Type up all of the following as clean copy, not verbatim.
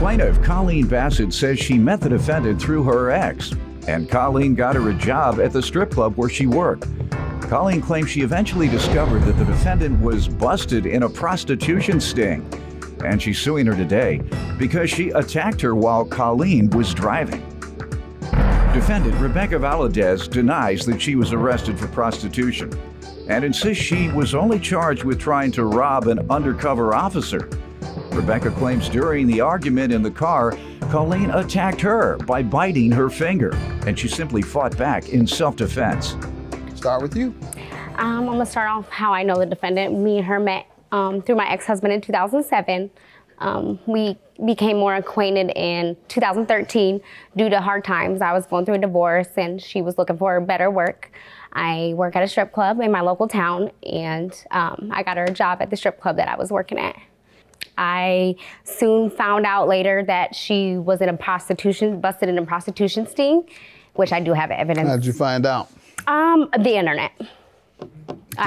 Plaintiff Colleen Bassett says she met the defendant through her ex, and Colleen got her a job at the strip club where she worked. Colleen claims she eventually discovered that the defendant was busted in a prostitution sting, and she's suing her today because she attacked her while Colleen was driving. Defendant Rebecca Valadez denies that she was arrested for prostitution and insists she was only charged with trying to rob an undercover officer. Rebecca claims during the argument in the car, Colleen attacked her by biting her finger, and she simply fought back in self-defense. Start with you. I'm gonna start off how I know the defendant. Me and her met through my ex-husband in 2007. We became more acquainted in 2013 due to hard times. I was going through a divorce and she was looking for better work. I work at a strip club in my local town, and I got her a job at the strip club that I was working at. I soon found out later that she was in a busted in a prostitution sting, which I do have evidence. How'd you find out? The internet.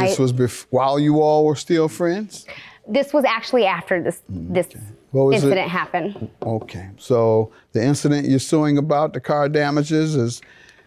This was while you all were still friends? This was actually after this incident happened. Okay, so the incident you're suing about, the car damages, is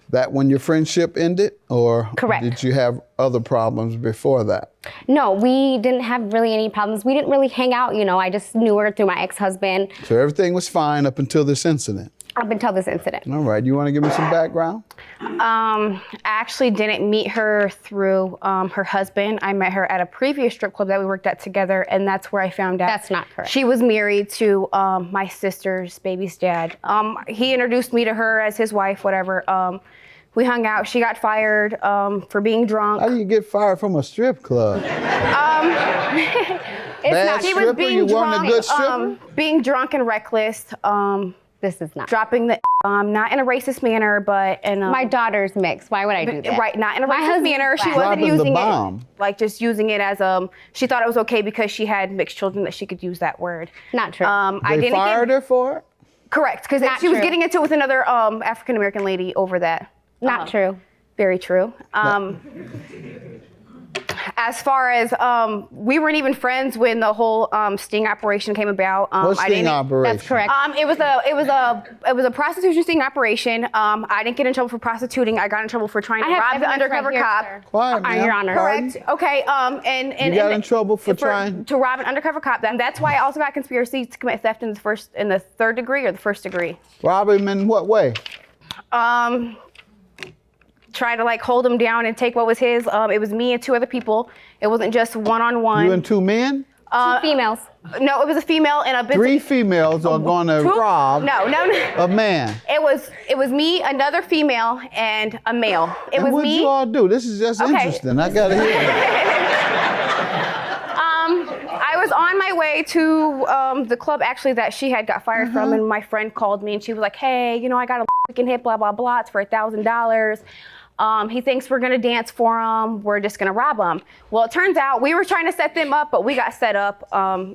that when your friendship ended, or Correct. Did you have other problems before that? No, we didn't have really any problems. We didn't really hang out, I just knew her through my ex-husband. So everything was fine up until this incident? Up until this incident. All right, you want to give me some background? I actually didn't meet her through her husband. I met her at a previous strip club that we worked at together, and that's where I found out. That's not correct. She was married to my sister's baby's dad. He introduced me to her as his wife, whatever. We hung out. She got fired for being drunk. How do you get fired from a strip club? He was being drunk, being drunk and reckless. This is not. Dropping the not in a racist manner, but in my daughter's mixed. Why would I do that? Right, not in a racist manner. She wasn't using it like just using it as she thought it was okay because she had mixed children that she could use that word. Not true. They fired her for it? Correct, because she was getting into it with another African American lady over that. Not true. Very true. As far as we weren't even friends when the whole sting operation came about. What sting operation? That's correct. It was a prostitution sting operation. I didn't get in trouble for prostituting. I got in trouble for trying to rob the undercover cop. Quiet, ma'am. Your Honor. Correct. Okay. And you got in trouble for trying to rob an undercover cop. That's why I also got conspiracy to commit theft in the third degree or the first degree. Rob him in what way? Try to hold him down and take what was his. It was me and two other people. It wasn't just one-on-one. You and two men? Two females. No, it was a female and a business. Three females are going to rob a man. It was me, another female, and a male. What'd you all do? This is just interesting. I gotta hear it. I was on my way to the club actually that she had got fired from, and my friend called me and she was like, "Hey, I got a fucking hit, blah blah blah. It's for $1,000. He thinks we're gonna dance for him. We're just gonna rob him." Well, it turns out we were trying to set them up, but we got set up.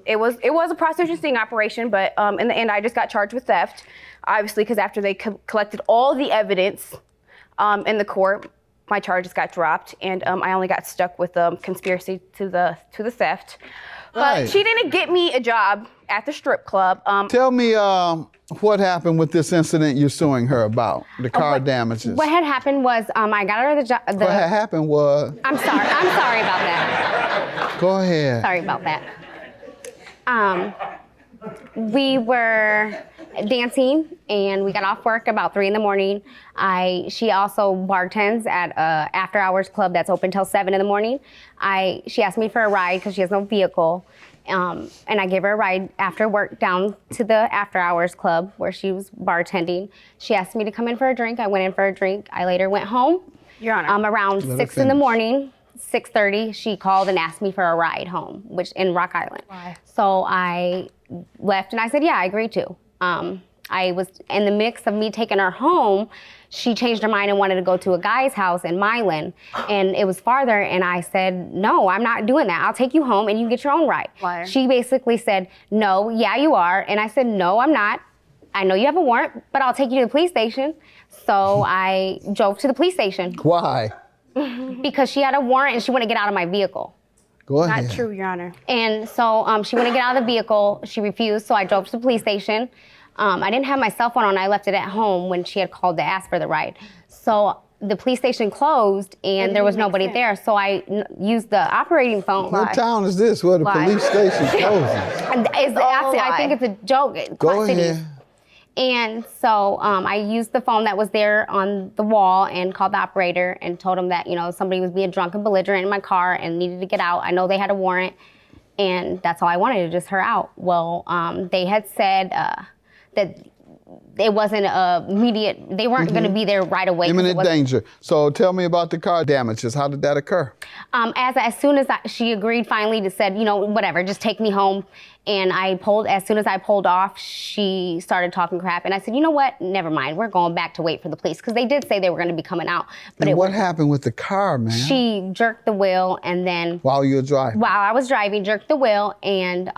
It was a prostitution sting operation, but in the end, I just got charged with theft, obviously, because after they collected all the evidence in the court, my charges got dropped, and I only got stuck with conspiracy to the theft. But she didn't get me a job at the strip club. Tell me what happened with this incident you're suing her about, the car damages. What had happened was I got her the job. What had happened was... I'm sorry about that. Go ahead. Sorry about that. We were dancing and we got off work about 3 a.m. She also bartends at a after hours club that's open till 7 a.m. She asked me for a ride because she has no vehicle. And I gave her a ride after work down to the after hours club where she was bartending. She asked me to come in for a drink. I went in for a drink. I later went home. Your Honor. Around 6 in the morning. 6:30, she called and asked me for a ride home, which in Rock Island. Why? So I left and I said, yeah, I agreed to. I was in the mix of me taking her home. She changed her mind and wanted to go to a guy's house in Milan, and it was farther. And I said, no, I'm not doing that. I'll take you home and you get your own ride. Liar. She basically said, no, yeah, you are. And I said, no, I'm not. I know you have a warrant, but I'll take you to the police station. So I drove to the police station. Why? Because she had a warrant and she wouldn't get out of my vehicle. Go ahead. Not true, Your Honor. And so she wouldn't get out of the vehicle. She refused, so I drove to the police station. I didn't have my cell phone on. I left it at home when she had called to ask for the ride. So the police station closed and there was nobody there. So I used the operating phone. What town is this where the police station closes? I think it's a joke. Go ahead. And so I used the phone that was there on the wall and called the operator and told him that, somebody was being drunk and belligerent in my car and needed to get out. I know they had a warrant, and that's all I wanted, just her out. Well, they had said that it wasn't immediate, they weren't going to be there right away. Imminent danger. So tell me about the car damages. How did that occur? As soon as she agreed finally to said, whatever, just take me home. And as soon as I pulled off, she started talking crap. And I said, you know what? Never mind. We're going back to wait for the police. Because they did say they were going to be coming out. But what happened with the car, man? She jerked the wheel and then... While you were driving? While I was driving, jerked the wheel and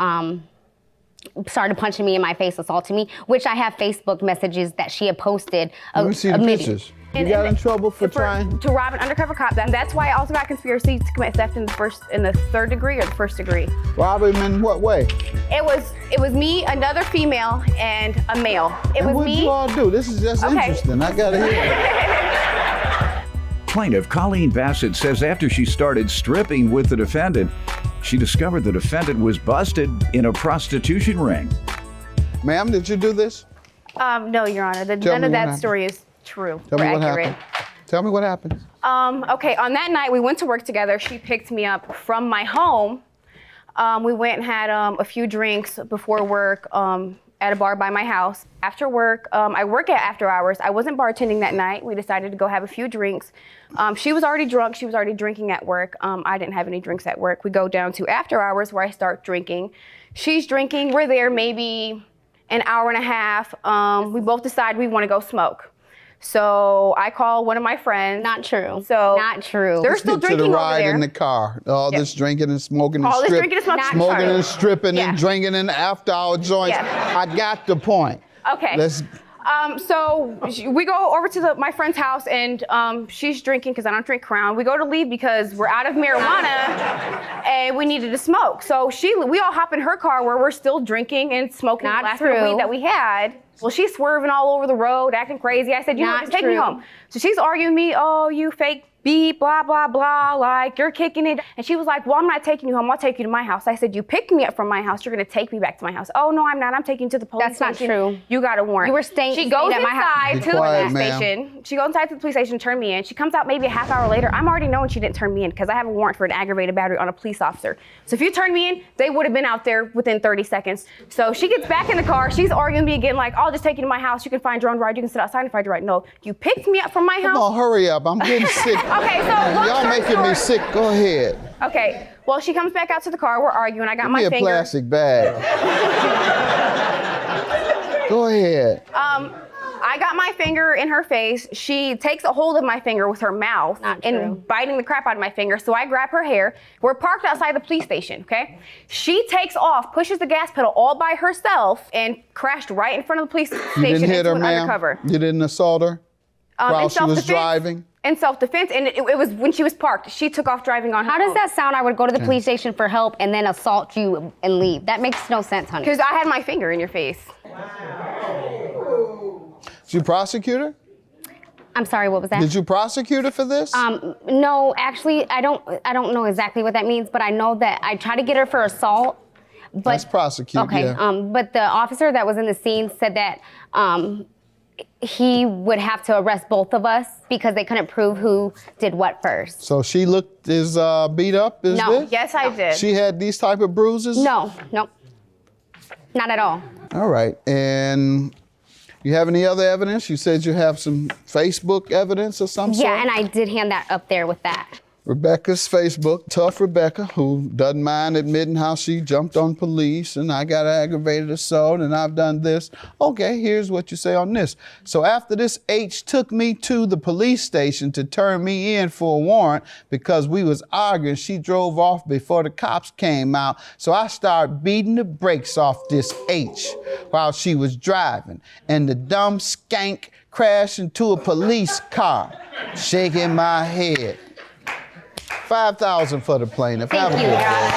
started punching me in my face, assaulting me, which I have Facebook messages that she had posted. Let me see the pictures. You got in trouble for trying to rob an undercover cop. And that's why I also got conspiracy to commit theft in the third degree or the first degree. Rob him in what way? It was me, another female, and a male. What did you all do? This is just interesting. I gotta hear it. Plaintiff Colleen Bassett says after she started stripping with the defendant, she discovered the defendant was busted in a prostitution ring. Ma'am, did you do this? No, Your Honor. None of that story is true or accurate. Tell me what happened. Okay, on that night, we went to work together. She picked me up from my home. We went and had a few drinks before work at a bar by my house. After work, I work at after hours. I wasn't bartending that night. We decided to go have a few drinks. She was already drunk. She was already drinking at work. I didn't have any drinks at work. We go down to after hours where I start drinking. She's drinking. We're there maybe an hour and a half. We both decide we want to go smoke. So I call one of my friends. Not true. So not true. They're still drinking over there. To the ride in the car. All this drinking and smoking and all this drinking and smoking. Smoking and stripping and drinking in after-hour joints. I got the point. Okay. Let's. So we go over to my friend's house and she's drinking because I don't drink Crown. We go to leave because we're out of marijuana and we needed to smoke. So we all hop in her car where we're still drinking and smoking the last bit of weed that we had. Well, she's swerving all over the road, acting crazy. I said, just take me home. So she's arguing me, oh, you fake beep, blah, blah, blah, like you're kicking it. And she was like, well, I'm not taking you home. I'll take you to my house. I said, you picked me up from my house. You're going to take me back to my house. Oh, no, I'm not. I'm taking you to the police station. That's not true. You got a warrant. You were staying She goes at my house. inside to the police station. She goes inside to the police station, turn me in. She comes out maybe a half hour later. I'm already knowing she didn't turn me in because I have a warrant for an aggravated battery on a police officer. So if you turn me in, they would have been out there within 30 seconds. So she gets back in the car. She's arguing me again like, I'll just take you to my house. You can find your own ride. You can sit outside and find your ride. No, you picked me up from my house. Come on, hurry up. I'm getting sick. Okay, so y'all making me sick. Go ahead. Okay. Well, she comes back out to the car. We're arguing. I got my finger. Give me a plastic bag. Go ahead. I got my finger in her face. She takes a hold of my finger with her mouth and biting the crap out of my finger. So I grab her hair. We're parked outside the police station, okay? She takes off, pushes the gas pedal all by herself, and crashed right in front of the police station. You didn't hit her, ma'am? Undercover. You didn't assault her while she was driving? In self-defense, and it was when she was parked. She took off driving on her own. How does that sound? I would go to the police station for help and then assault you and leave. That makes no sense, honey. Because I had my finger in your face. Did you prosecute her? I'm sorry, what was that? Did you prosecute her for this? No, actually, I don't know exactly what that means, but I know that I tried to get her for assault. But, That's prosecute, okay, yeah. But the officer that was in the scene said that he would have to arrest both of us because they couldn't prove who did what first. So she looked as beat up as No. this? Yes, I did. She had these type of bruises? No, not at all. All right, and you have any other evidence? You said you have some Facebook evidence or some sort? Yeah, and I did hand that up there with that. Rebecca's Facebook, tough Rebecca, who doesn't mind admitting how she jumped on police and I got aggravated assault and I've done this. Okay, here's what you say on this. So after this H took me to the police station to turn me in for a warrant because we was arguing, she drove off before the cops came out. So I started beating the brakes off this H while she was driving. And the dumb skank crashed into a police car, shaking my head. $5,000 for the plaintiff. Thank you, Your Honor.